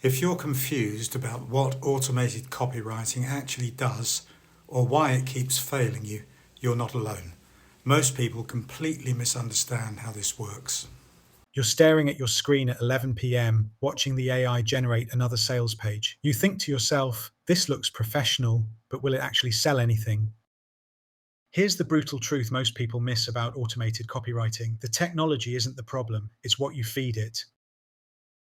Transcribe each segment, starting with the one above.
If you're confused about what automated copywriting actually does or why it keeps failing you, you're not alone. Most people completely misunderstand how this works. You're staring at your screen at 11 p.m., watching the AI generate another sales page. You think to yourself, this looks professional, but will it actually sell anything? Here's the brutal truth most people miss about automated copywriting. The technology isn't the problem, it's what you feed it.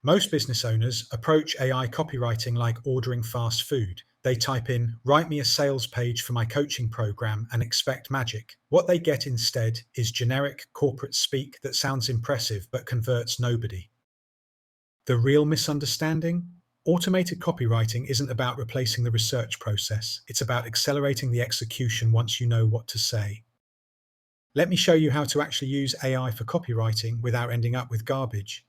Most business owners approach AI copywriting like ordering fast food. They type in, write me a sales page for my coaching program, and expect magic. What they get instead is generic corporate speak that sounds impressive but converts nobody. The real misunderstanding? Automated copywriting isn't about replacing the research process. It's about accelerating the execution once you know what to say. Let me show you how to actually use AI for copywriting without ending up with garbage.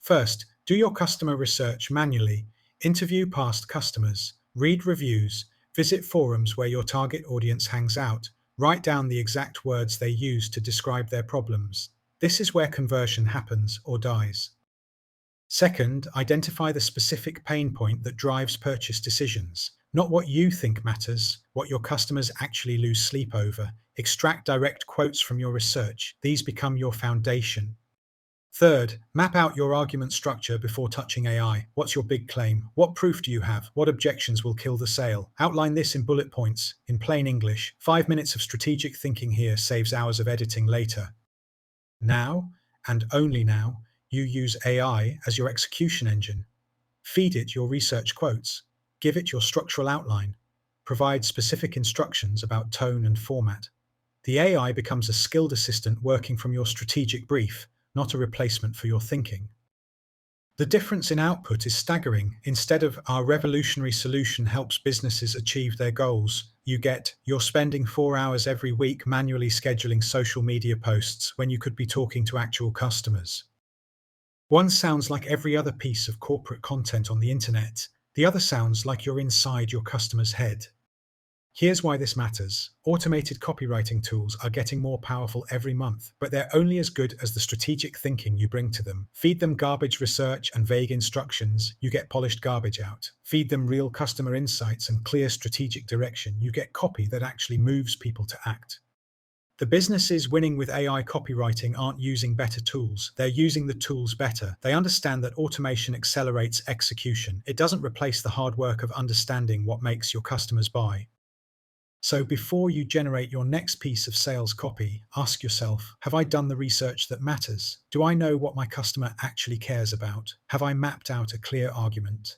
First, do your customer research manually. Interview past customers, read reviews, visit forums where your target audience hangs out, write down the exact words they use to describe their problems. This is where conversion happens or dies. Second, identify the specific pain point that drives purchase decisions. Not what you think matters, what your customers actually lose sleep over. Extract direct quotes from your research. These become your foundation. Third, map out your argument structure before touching AI. What's your big claim? What proof do you have? What objections will kill the sale? Outline this in bullet points, in plain English. 5 minutes of strategic thinking here saves hours of editing later. Now, and only now, you use AI as your execution engine. Feed it your research quotes. Give it your structural outline. Provide specific instructions about tone and format. The AI becomes a skilled assistant working from your strategic brief, not a replacement for your thinking. The difference in output is staggering. Instead of our revolutionary solution helps businesses achieve their goals, you get, you're spending 4 hours every week manually scheduling social media posts when you could be talking to actual customers. One sounds like every other piece of corporate content on the internet. The other sounds like you're inside your customer's head. Here's why this matters. Automated copywriting tools are getting more powerful every month, but they're only as good as the strategic thinking you bring to them. Feed them garbage research and vague instructions, you get polished garbage out. Feed them real customer insights and clear strategic direction, you get copy that actually moves people to act. The businesses winning with AI copywriting aren't using better tools, they're using the tools better. They understand that automation accelerates execution. It doesn't replace the hard work of understanding what makes your customers buy. So before you generate your next piece of sales copy, ask yourself, have I done the research that matters? Do I know what my customer actually cares about? Have I mapped out a clear argument?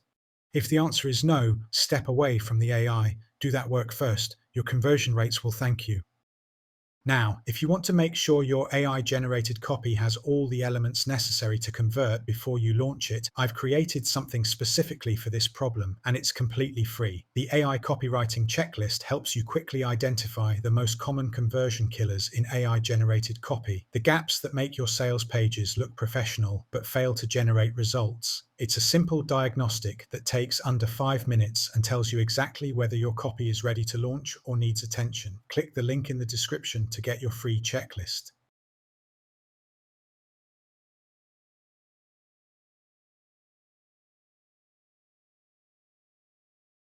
If the answer is no, step away from the AI. Do that work first. Your conversion rates will thank you. Now, if you want to make sure your AI-generated copy has all the elements necessary to convert before you launch it, I've created something specifically for this problem, and it's completely free. The AI copywriting checklist helps you quickly identify the most common conversion killers in AI-generated copy, the gaps that make your sales pages look professional but fail to generate results. It's a simple diagnostic that takes under 5 minutes and tells you exactly whether your copy is ready to launch or needs attention. Click the link in the description to get your free checklist.